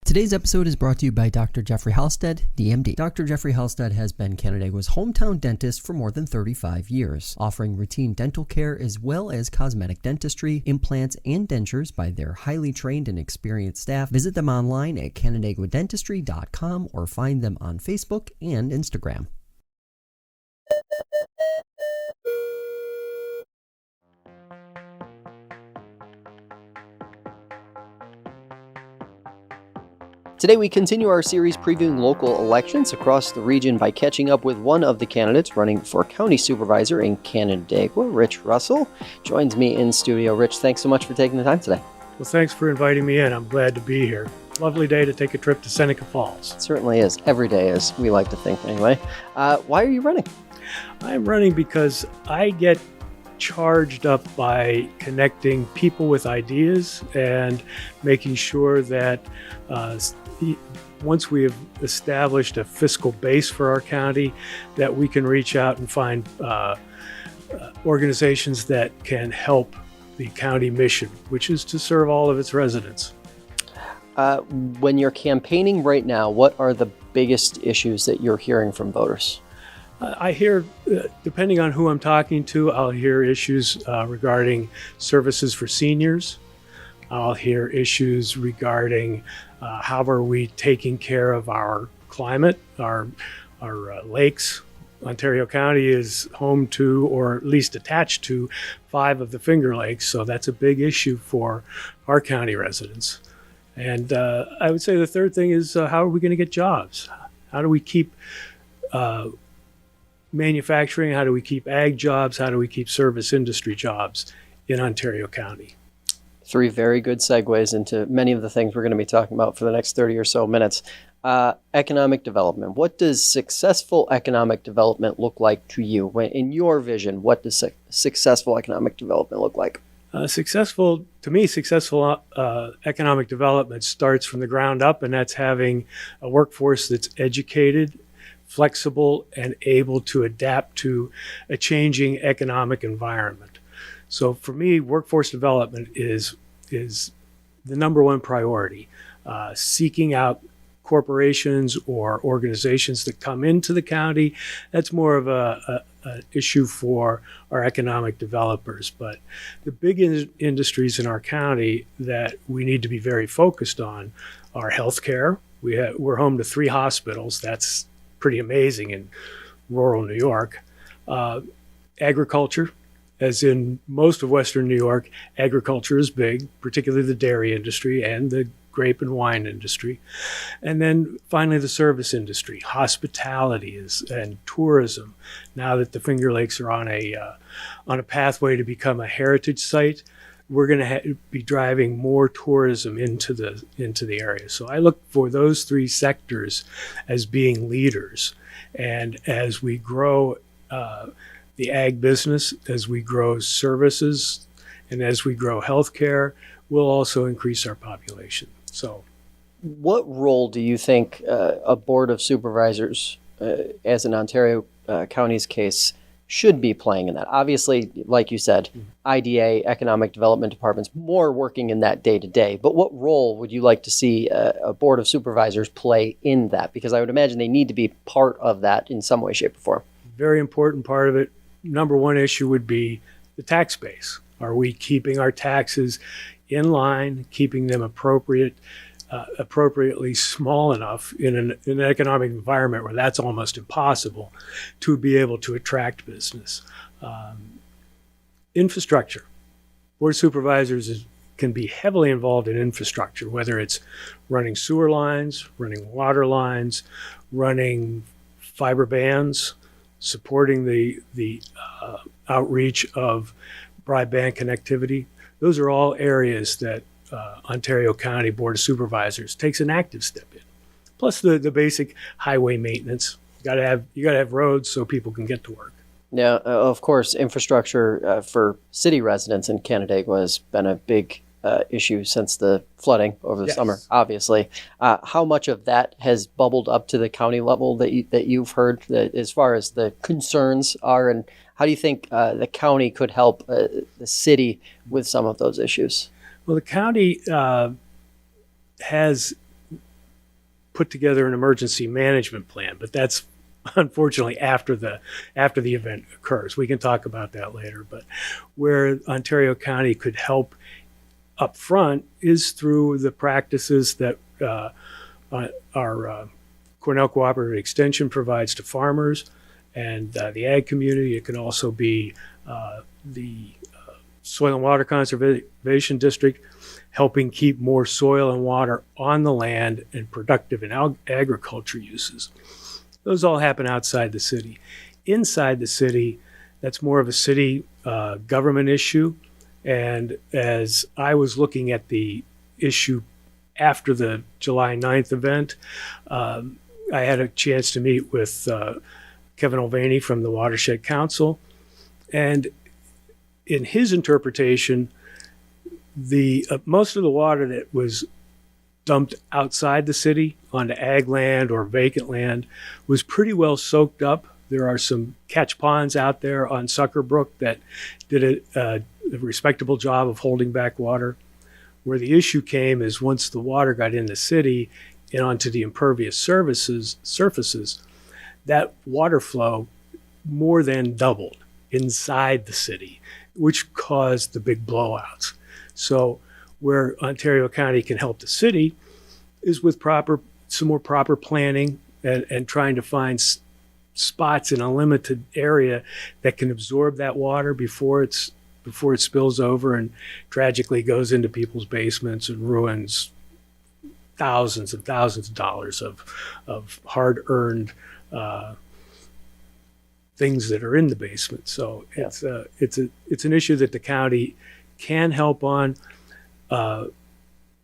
Today's episode is brought to you by Dr. Jeffrey Halstead, DMD. Dr. Jeffrey Halstead has been Canandaigua's hometown dentist for more than 35 years, offering routine dental care as well as cosmetic dentistry, implants, and dentures by their highly trained and experienced staff. Visit them online at canandaiguadentistry.com or find them on Facebook and Instagram. Today we continue our series previewing local elections across the region by catching up with one of the candidates running for county supervisor in Canandaigua. Rich Russell joins me in studio. Rich, thanks so much for taking the time today. Well, thanks for inviting me in. I'm glad to be here. Lovely day to take a trip to Seneca Falls. It certainly is. Every day is, we like to think anyway. Why are you running? I'm running because I get charged up by connecting people with ideas and making sure that once we have established a fiscal base for our county, that we can reach out and find organizations that can help the county mission, which is to serve all of its residents. When you're campaigning right now, what are the biggest issues that you're hearing from voters? I hear, depending on who I'm talking to, I'll hear issues regarding services for seniors. I'll hear issues regarding how are we taking care of our climate, our lakes. Ontario County is home to, or at least attached to, 5 of the Finger Lakes, so that's a big issue for our county residents. And I would say the third thing is how are we going to get jobs? How do we keep manufacturing? How do we keep ag jobs? How do we keep service industry jobs in Ontario County? 3 very good segues into many of the things we're going to be talking about for the next 30 or so minutes. Economic development. What does successful economic development look like to you? In your vision, what does successful economic development look like? Successful economic development starts from the ground up, and that's having a workforce that's educated, flexible, and able to adapt to a changing economic environment. So for me, workforce development is the number one priority. Seeking out corporations or organizations that come into the county, that's more of an issue for our economic developers. But the big industries in our county that we need to be very focused on are healthcare. We're home to 3 hospitals. That's pretty amazing in rural New York. Agriculture. As in most of Western New York, agriculture is big, particularly the dairy industry and the grape and wine industry. And then finally, the service industry, hospitality and tourism. Now that the Finger Lakes are on a pathway to become a heritage site, we're going to be driving more tourism into the area. So I look for those 3 sectors as being leaders. And as we grow the ag business, as we grow services, and as we grow healthcare, we'll also increase our population. So, what role do you think a board of supervisors, as in Ontario County's case, should be playing in that? Obviously, like you said, IDA, economic development departments, more working in that day to day. But what role would you like to see a board of supervisors play in that? Because I would imagine they need to be part of that in some way, shape, or form. Very important part of it. Number one issue would be the tax base. Are we keeping our taxes in line, keeping them appropriately small enough in an economic environment where that's almost impossible to be able to attract business? Infrastructure. Board of Supervisors can be heavily involved in infrastructure, whether it's running sewer lines, running water lines, running fiber bands, supporting the outreach of broadband connectivity. Those are all areas that Ontario County Board of Supervisors takes an active step in. Plus the basic highway maintenance. You gotta have roads so people can get to work. Now, of course, infrastructure for city residents in Canandaigua has been a big issue since the flooding over the summer, obviously. How much of that has bubbled up to the county level that you've heard as far as the concerns are, and how do you think the county could help the city with some of those issues? Well, the county has put together an emergency management plan, but that's unfortunately after the event occurs. We can talk about that later. But where Ontario County could help up front is through the practices that our Cornell Cooperative Extension provides to farmers and the ag community. It can also be the Soil and Water Conservation District, helping keep more soil and water on the land and productive in agriculture uses. Those all happen outside the city. Inside the city, that's more of a city government issue. And as I was looking at the issue after the July 9th event, I had a chance to meet with Kevin Mulvaney from the Watershed Council. And in his interpretation, the most of the water that was dumped outside the city onto ag land or vacant land was pretty well soaked up. There are some catch ponds out there on Sucker Brook that did a respectable job of holding back water. Where the issue came is once the water got in the city and onto the impervious surfaces, that water flow more than doubled inside the city, which caused the big blowouts. So where Ontario County can help the city is with some more proper planning and trying to find spots in a limited area that can absorb that water before it spills over and tragically goes into people's basements and ruins thousands and thousands of dollars of hard-earned things that are in the basement. So it's an issue that the county can help on,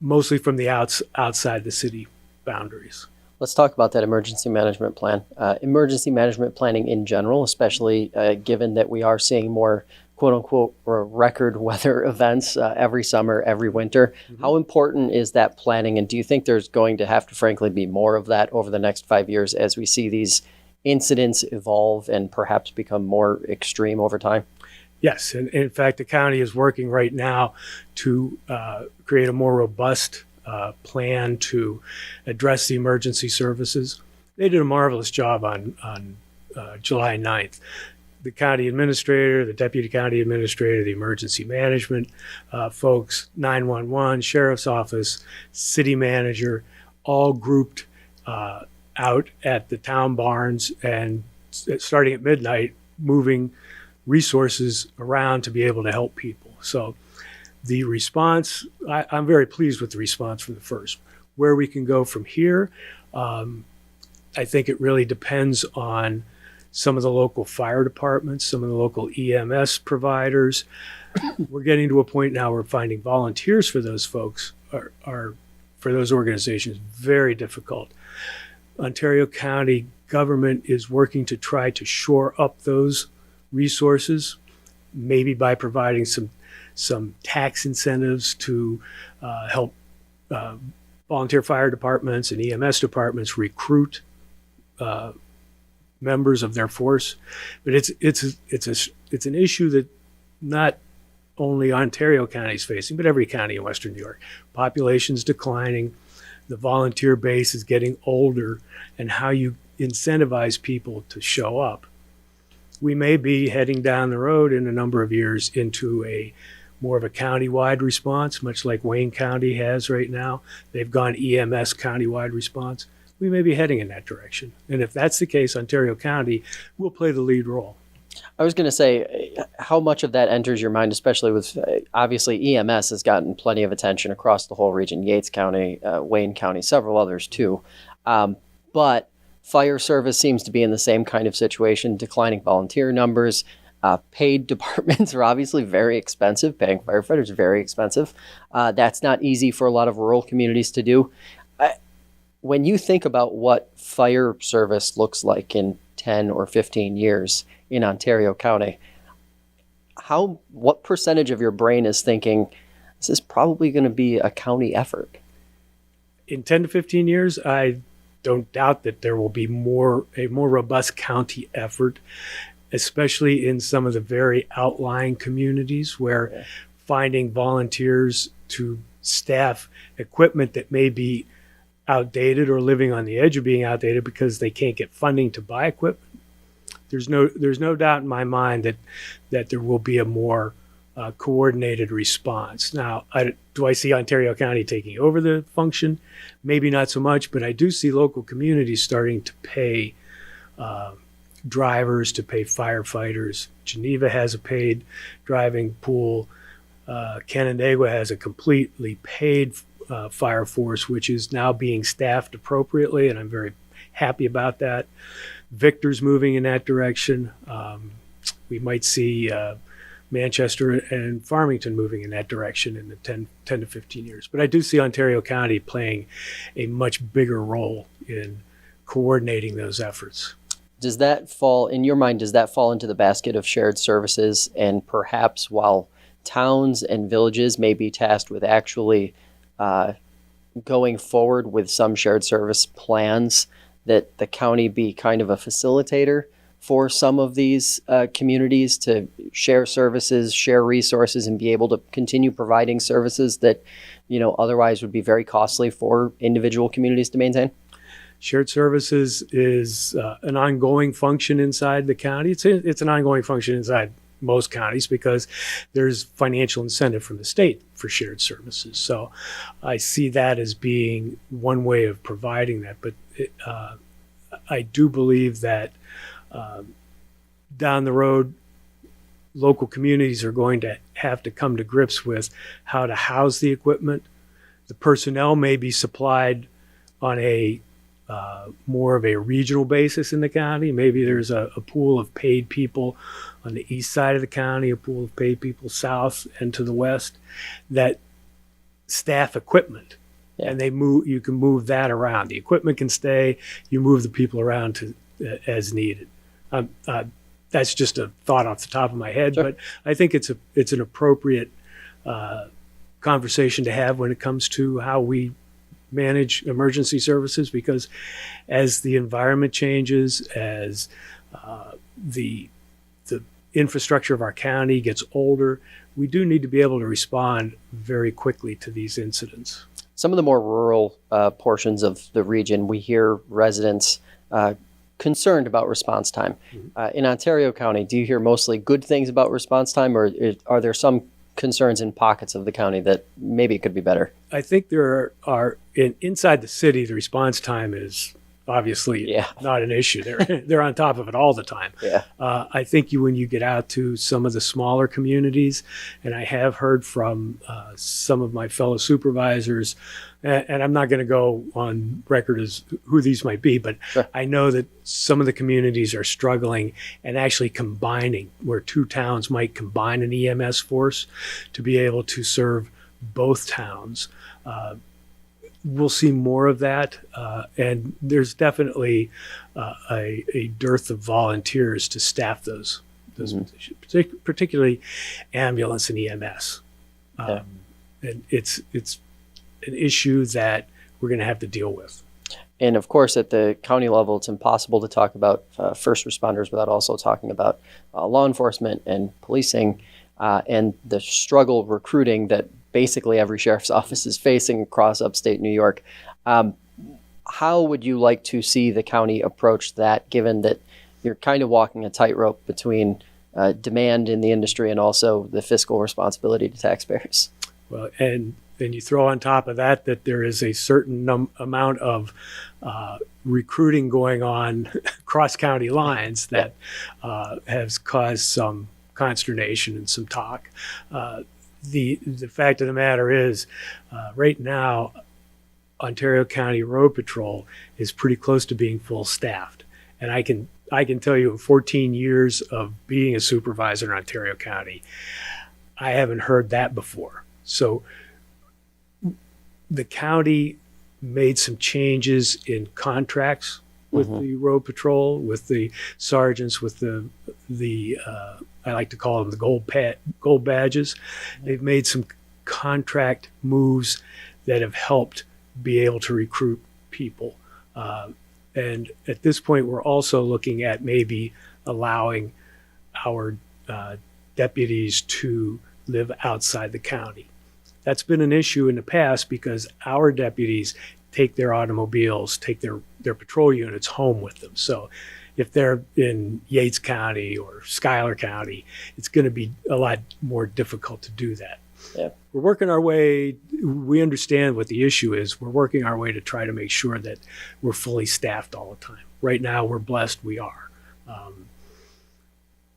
mostly from the outside the city boundaries. Let's talk about that emergency management plan. Emergency management planning in general, especially given that we are seeing more quote unquote record weather events every summer, every winter. Mm-hmm. How important is that planning? And do you think there's going to have to frankly be more of that over the next 5 years as we see these incidents evolve and perhaps become more extreme over time? Yes, and in fact, the county is working right now to create a more robust plan to address the emergency services. They did a marvelous job on July 9th. The county administrator, the deputy county administrator, the emergency management folks, 911, sheriff's office, city manager, all grouped out at the town barns and starting at midnight, moving resources around to be able to help people. So the response, I'm very pleased with the response from the first. Where we can go from here, I think it really depends on some of the local fire departments, some of the local EMS providers. We're getting to a point now where finding volunteers for those folks are for those organizations very difficult. Ontario County government is working to try to shore up those resources, maybe by providing some tax incentives to help volunteer fire departments and EMS departments recruit members of their force. But it's an issue that not only Ontario County is facing, but every county in Western New York. Population's declining, the volunteer base is getting older, and how you incentivize people to show up. We may be heading down the road in a number of years into more of a county-wide response, much like Wayne County has right now. They've gone EMS county-wide response. We may be heading in that direction. And if that's the case, Ontario County will play the lead role. I was going to say, how much of that enters your mind, especially with, obviously EMS has gotten plenty of attention across the whole region, Yates County, Wayne County, several others too. But fire service seems to be in the same kind of situation, declining volunteer numbers. Paid departments are obviously very expensive. Paying firefighters is very expensive. That's not easy for a lot of rural communities to do. When you think about what fire service looks like in 10 or 15 years in Ontario County, what percentage of your brain is thinking this is probably going to be a county effort? In 10 to 15 years, I don't doubt that there will be a more robust county effort, especially in some of the very outlying communities where finding volunteers to staff equipment that may be outdated or living on the edge of being outdated because they can't get funding to buy equipment. There's no doubt in my mind that there will be a more coordinated response. Now, do I see Ontario County taking over the function? Maybe not so much, but I do see local communities starting to pay drivers, to pay firefighters. Geneva has a paid driving pool. Canandaigua has a completely paid fire force, which is now being staffed appropriately, and I'm very happy about that. Victor's moving in that direction. We might see Manchester and Farmington moving in that direction in the 10 to 15 years. But I do see Ontario County playing a much bigger role in coordinating those efforts. Does that fall, in your mind, does that fall into the basket of shared services? And perhaps while towns and villages may be tasked with actually going forward with some shared service plans, that the county be kind of a facilitator for some of these communities to share services, share resources, and be able to continue providing services that, otherwise would be very costly for individual communities to maintain? Shared services is an ongoing function inside the county. It's an ongoing function inside most counties because there's financial incentive from the state for shared services. So I see that as being one way of providing that. But I do believe that down the road, local communities are going to have to come to grips with how to house the equipment. The personnel may be supplied on a more of a regional basis in the county. Maybe there's a pool of paid people on the east side of the county, a pool of paid people south and to the west that staff equipment. Yeah. And you can move that around. The equipment can stay, you move the people around as needed. That's just a thought off the top of my head, sure. But I think it's an appropriate conversation to have when it comes to how we manage emergency services, because as the environment changes, as the infrastructure of our county gets older, we do need to be able to respond very quickly to these incidents. Some of the more rural portions of the region, we hear residents concerned about response time. Mm-hmm. In Ontario County, do you hear mostly good things about response time, or are there some concerns in pockets of the county that maybe it could be better? I think there are inside the city, the response time is obviously not an issue. They're on top of it all the time. Yeah. I think when you get out to some of the smaller communities, and I have heard from some of my fellow supervisors, and I'm not going to go on record as who these might be, but sure. I know that some of the communities are struggling and actually combining, where two towns might combine an EMS force to be able to serve both towns. We'll see more of that, and there's definitely a dearth of volunteers to staff those mm-hmm. positions, particularly ambulance and EMS. And it's an issue that we're going to have to deal with. And of course, at the county level, it's impossible to talk about first responders without also talking about law enforcement and policing and the struggle recruiting that basically every sheriff's office is facing across upstate New York. How would you like to see the county approach that, given that you're kind of walking a tightrope between demand in the industry and also the fiscal responsibility to taxpayers? Well, and you throw on top of that there is a certain amount of recruiting going on across county lines that has caused some consternation and some talk. The fact of the matter is, right now, Ontario County Road Patrol is pretty close to being full staffed. And I can tell you, in 14 years of being a supervisor in Ontario County, I haven't heard that before. So the county made some changes in contracts with mm-hmm. the Road Patrol, with the sergeants, with the I like to call them the gold badges. They've made some contract moves that have helped be able to recruit people. And at this point, we're also looking at maybe allowing our deputies to live outside the county. That's been an issue in the past because our deputies take their automobiles, take their patrol units home with them. So if they're in Yates County or Schuyler County, it's going to be a lot more difficult to do that. Yeah. We're working our way. We understand what the issue is. We're working our way to try to make sure that we're fully staffed all the time. Right now, we're blessed we are.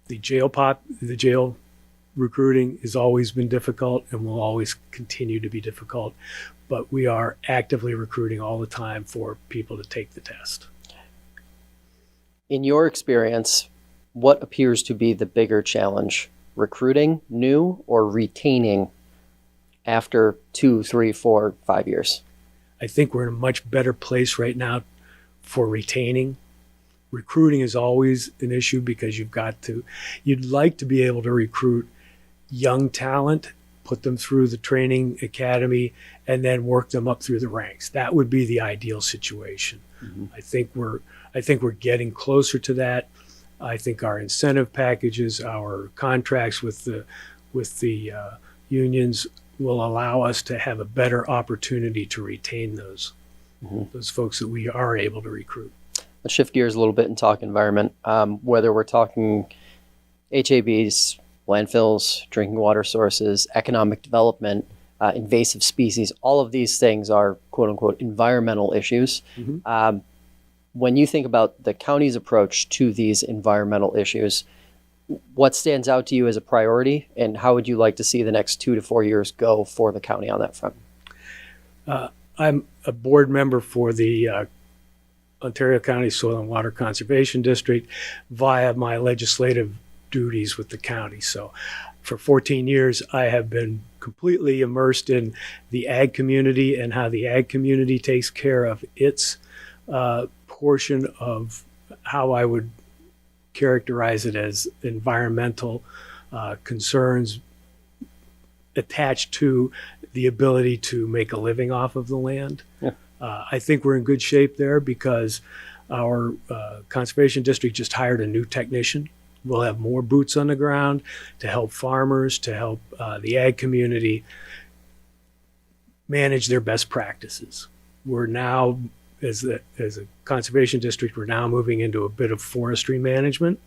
The jail recruiting has always been difficult and will always continue to be difficult, but we are actively recruiting all the time for people to take the test. In your experience, what appears to be the bigger challenge? Recruiting new or retaining after 2, 3, 4, 5 years? I think we're in a much better place right now for retaining. Recruiting is always an issue because you'd like to be able to recruit young talent, put them through the training academy, and then work them up through the ranks. That would be the ideal situation. Mm-hmm. I think we're getting closer to that. I think our incentive packages, our contracts with the unions will allow us to have a better opportunity to retain those folks that we are able to recruit. Let's shift gears a little bit and talk environment. Whether we're talking HABs, landfills, drinking water sources, economic development, invasive species, all of these things are quote unquote environmental issues. Mm-hmm. When you think about the county's approach to these environmental issues, what stands out to you as a priority, and how would you like to see the next 2 to 4 years go for the county on that front? I'm a board member for the Ontario County Soil and Water Conservation District via my legislative duties with the county. So for 14 years, I have been completely immersed in the ag community and how the ag community takes care of its portion of how I would characterize it as environmental concerns attached to the ability to make a living off of the land. Yeah. I think we're in good shape there because our conservation district just hired a new technician. We'll have more boots on the ground to help farmers, to help the ag community manage their best practices. We're now, as a conservation district, we're now moving into a bit of forestry management.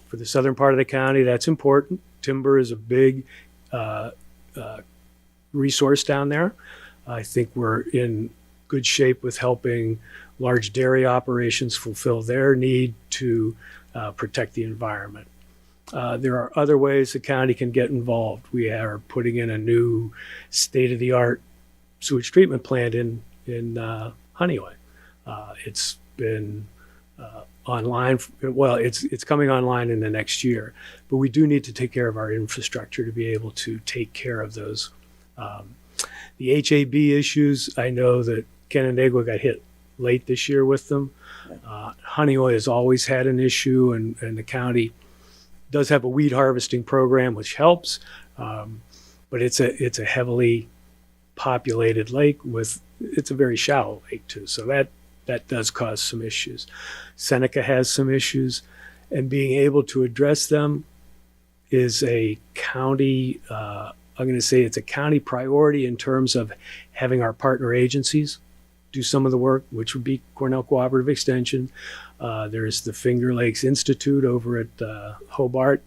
For the southern part of the county, that's important. Timber is a big resource down there. I think we're in good shape with helping large dairy operations fulfill their need to protect the environment. There are other ways the county can get involved. We are putting in a new state-of-the-art sewage treatment plant in Honeyway. It's been online. It's coming online in the next year, but we do need to take care of our infrastructure to be able to take care of those. The HAB issues, I know that Canandaigua got hit late this year with them. Honeyway has always had an issue, and the county does have a weed harvesting program, which helps, but it's a heavily populated lake it's a very shallow lake too, so that does cause some issues. Seneca has some issues, and being able to address them is a county, I'm going to say it's a county priority in terms of having our partner agencies do some of the work, which would be Cornell Cooperative Extension. There's the Finger Lakes Institute over at Hobart.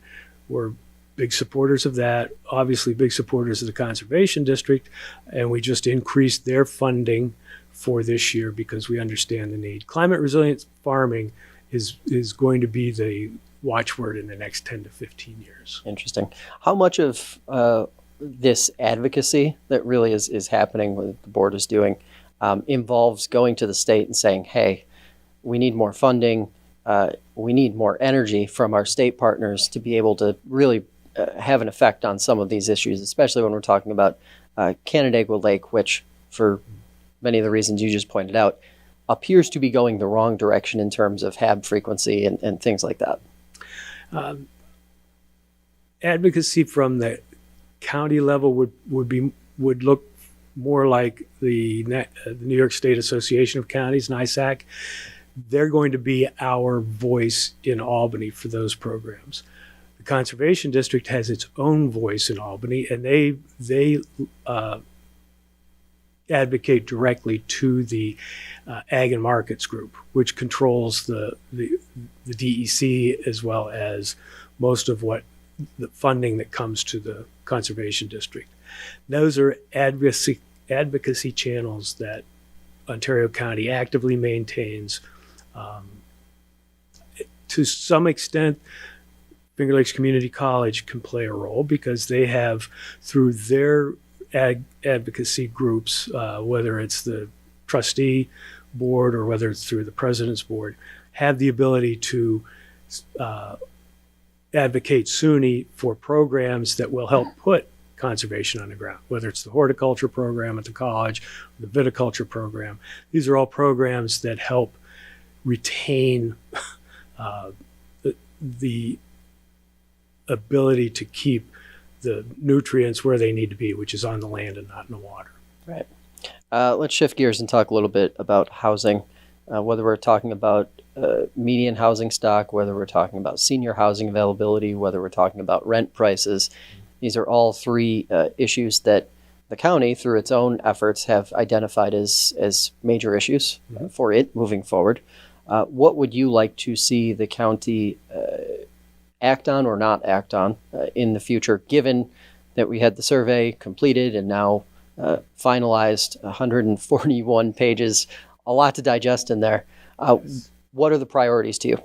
We're big supporters of that, obviously big supporters of the Conservation District, and we just increased their funding for this year because we understand the need. Climate resilient farming is going to be the watchword in the next 10 to 15 years. Interesting. How much of this advocacy that really is happening, what the board is doing, involves going to the state and saying, hey, we need more funding, we need more energy from our state partners to be able to really have an effect on some of these issues, especially when we're talking about Canandaigua Lake, which, for many of the reasons you just pointed out, appears to be going the wrong direction in terms of HAB frequency and things like that. Advocacy from the county level would look more like the New York State Association of Counties, NISAC. They're going to be our voice in Albany for those programs. The Conservation District has its own voice in Albany, and they advocate directly to the Ag and Markets Group, which controls the DEC as well as most of what the funding that comes to the Conservation District. Those are advocacy channels that Ontario County actively maintains. To some extent, Finger Lakes Community College can play a role because they have, through their advocacy groups, whether it's the trustee board or whether it's through the president's board, have the ability to advocate SUNY for programs that will help put conservation on the ground, whether it's the horticulture program at the college, or the viticulture program. These are all programs that help retain the ability to keep the nutrients where they need to be, which is on the land and not in the water. Right. Let's shift gears and talk a little bit about housing, whether we're talking about median housing stock, whether we're talking about senior housing availability, whether we're talking about rent prices. These are all three issues that the county, through its own efforts, have identified as major issues for it moving forward. What would you like to see the county act on or not act on in the future, given that we had the survey completed and now finalized, 141 pages, a lot to digest in there. What are the priorities to you?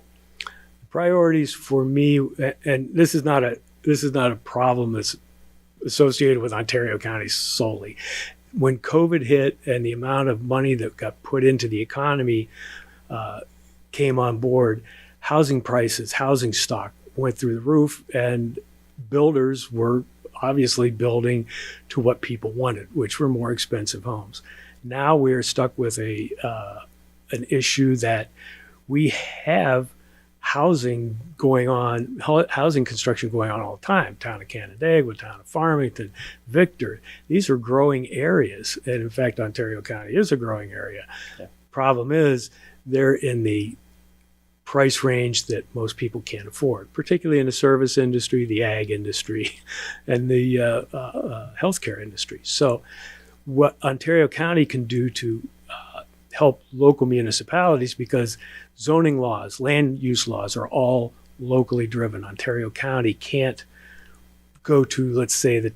Priorities for me, and this is not a problem that's associated with Ontario County solely. When COVID hit and the amount of money that got put into the economy came on board, housing prices, housing stock went through the roof, and builders were obviously building to what people wanted, which were more expensive homes. Now we're stuck with an issue that we have housing construction going on all the time. Town of Canandaigua, town of Farmington, Victor. These are growing areas. And in fact, Ontario County is a growing area. Yeah. Problem is, they're in the price range that most people can't afford, particularly in the service industry, the ag industry, and the healthcare industry. So what Ontario County can do to help local municipalities, because zoning laws, land use laws are all locally driven. Ontario County can't go to, let's say, the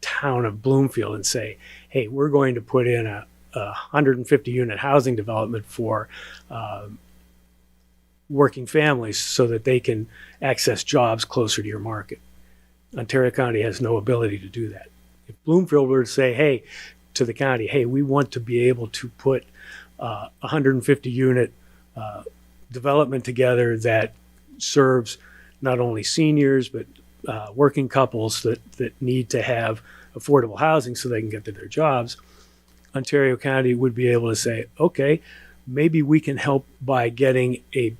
town of Bloomfield and say, hey, we're going to put in a 150 unit housing development for working families so that they can access jobs closer to your market. Ontario County has no ability to do that. If Bloomfield were to say, hey, to the county, hey, we want to be able to put 150 unit development together that serves not only seniors, but working couples that need to have affordable housing so they can get to their jobs, Ontario County would be able to say, okay, maybe we can help by getting a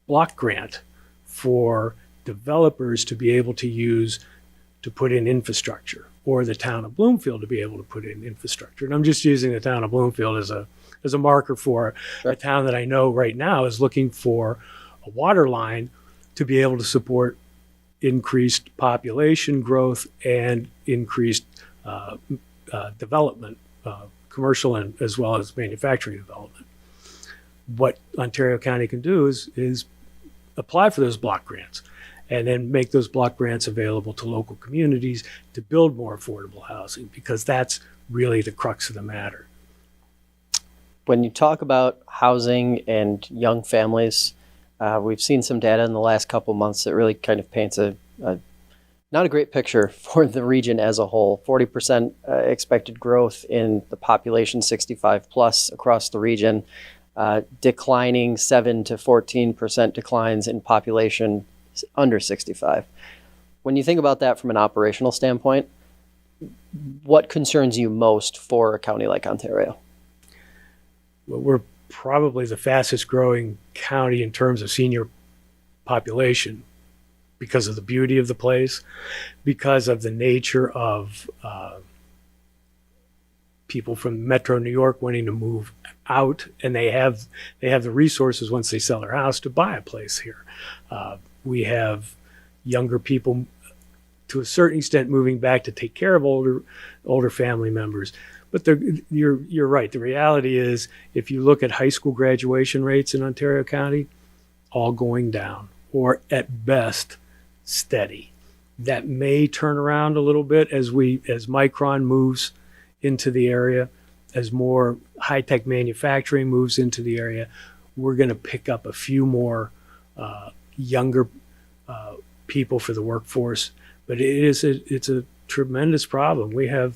block grant for developers to be able to use to put in infrastructure, or the town of Bloomfield to be able to put in infrastructure. And I'm just using the town of Bloomfield as a marker for a town that I know right now is looking for a water line to be able to support increased population growth and increased development, commercial and as well as manufacturing development. What Ontario County can do is apply for those block grants and then make those block grants available to local communities to build more affordable housing, because that's really the crux of the matter. When you talk about housing and young families, we've seen some data in the last couple months that really kind of paints a not a great picture for the region as a whole. 40% expected growth in the population 65 plus across the region, declining 7 to 14% declines in population under 65. When you think about that from an operational standpoint, what concerns you most for a county like Ontario? Well, we're probably the fastest growing county in terms of senior population because of the beauty of the place, because of the nature of people from Metro New York wanting to move out, and they have the resources once they sell their house to buy a place here. We have younger people to a certain extent moving back to take care of older family members, But you're right. The reality is, if you look at high school graduation rates in Ontario County, all going down, or at best, steady. That may turn around a little bit as Micron moves into the area, as more high-tech manufacturing moves into the area. We're going to pick up a few more younger people for the workforce, but it's a tremendous problem. We have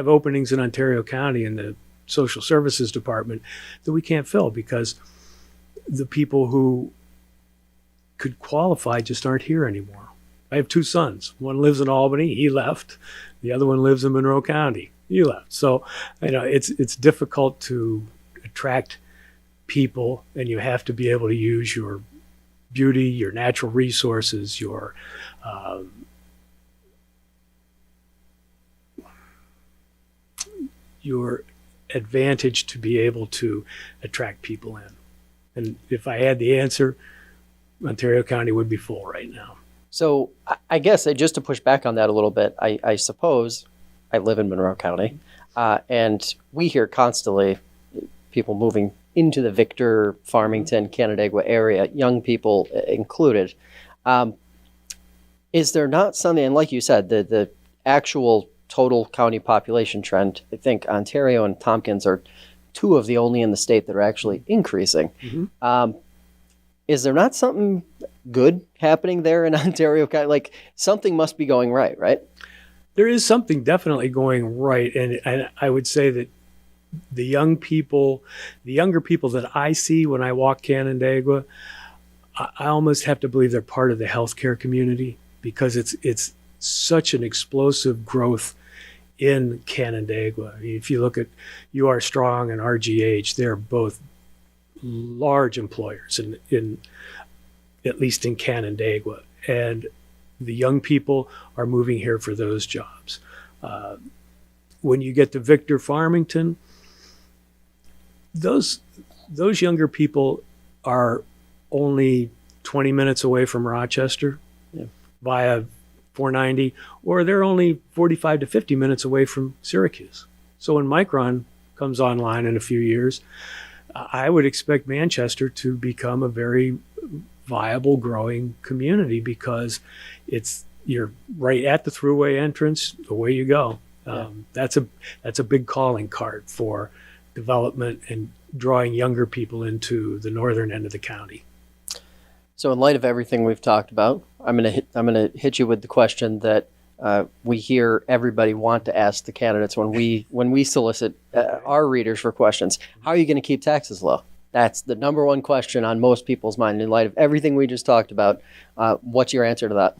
openings in Ontario County in the social services department that we can't fill because the people who could qualify just aren't here anymore. I have two sons. One lives in Albany. He left. The other one lives in Monroe County. He left. So, it's difficult to attract people, and you have to be able to use your beauty, your natural resources, your advantage to be able to attract people in. And if I had the answer, Ontario County would be full right now. So I guess just to push back on that a little bit, I suppose I live in Monroe County, and we hear constantly people moving into the Victor, Farmington, Canandaigua area, young people included. Is there not something, and like you said, the actual total county population trend, I think Ontario and Tompkins are two of the only in the state that are actually increasing. Mm-hmm. Is there not something good happening there in Ontario County? Like, something must be going right, right? There is something definitely going right. And I would say that the younger people that I see when I walk Canandaigua, I almost have to believe they're part of the healthcare community, because it's such an explosive growth in Canandaigua. I mean, if you look at UR Strong and RGH, they're both large employers in at least in Canandaigua, and the young people are moving here for those jobs. When you get to Victor, Farmington, those younger people are only 20 minutes away from Rochester via 490, or they're only 45 to 50 minutes away from Syracuse. So when Micron comes online in a few years, I would expect Manchester to become a very viable, growing community, because you're right at the thruway entrance. Away you go. That's a big calling card for development and drawing younger people into the northern end of the county. So, in light of everything we've talked about, I'm gonna hit you with the question that we hear everybody want to ask the candidates when we solicit our readers for questions. How are you going to keep taxes low? That's the number one question on most people's mind. In light of everything we just talked about, what's your answer to that?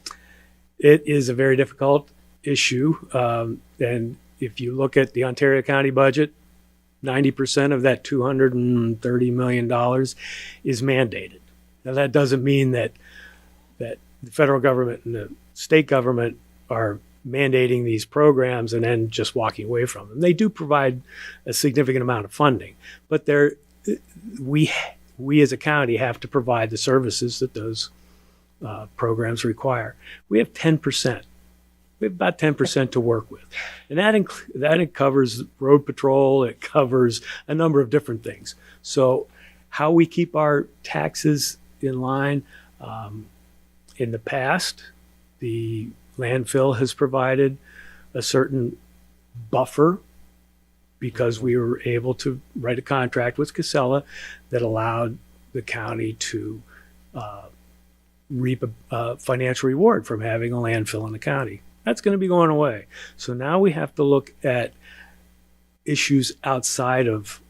It is a very difficult issue. And if you look at the Ontario County budget, 90% of that $230 million is mandated. Now, that doesn't mean that the federal government and the state government are mandating these programs and then just walking away from them. They do provide a significant amount of funding, but we as a county have to provide the services that those programs require. We have 10%. We have about 10% to work with, and that covers road patrol. It covers a number of different things. So, how we keep our taxes in line? In the past, the landfill has provided a certain buffer, because we were able to write a contract with Casella that allowed the county to reap a financial reward from having a landfill in the county. That's going to be going away. So now we have to look at issues outside of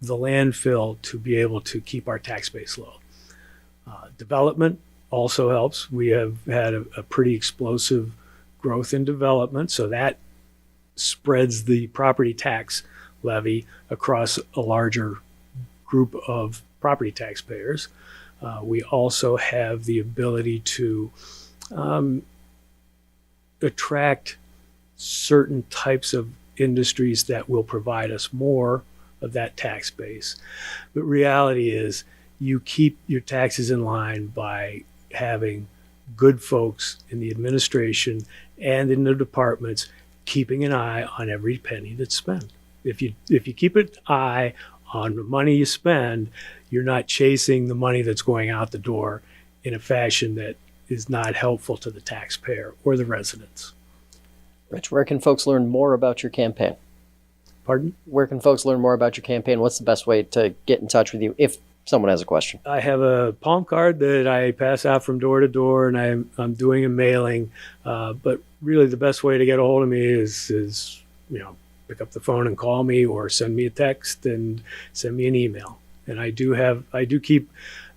the landfill to be able to keep our tax base low. Development also helps. We have had a pretty explosive growth in development, so that spreads the property tax levy across a larger group of property taxpayers. We also have the ability to attract certain types of industries that will provide us more of that tax base. But reality is, you keep your taxes in line by having good folks in the administration and in the departments keeping an eye on every penny that's spent. If you keep an eye on the money you spend, you're not chasing the money that's going out the door in a fashion that is not helpful to the taxpayer or the residents. Rich, where can folks learn more about your campaign? Pardon? Where can folks learn more about your campaign? What's the best way to get in touch with you if someone has a question? I have a palm card that I pass out from door to door, and I'm doing a mailing. But really, the best way to get a hold of me is pick up the phone and call me, or send me a text and send me an email. And I do keep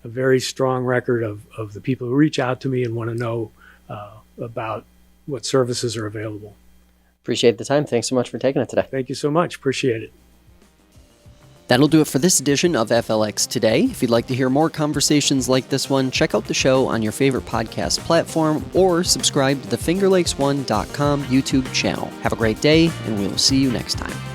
a very strong record of the people who reach out to me and want to know about what services are available. Appreciate the time. Thanks so much for taking it today. Thank you so much. Appreciate it. That'll do it for this edition of FLX Today. If you'd like to hear more conversations like this one, check out the show on your favorite podcast platform or subscribe to the FingerLakes1.com YouTube channel. Have a great day, and we will see you next time.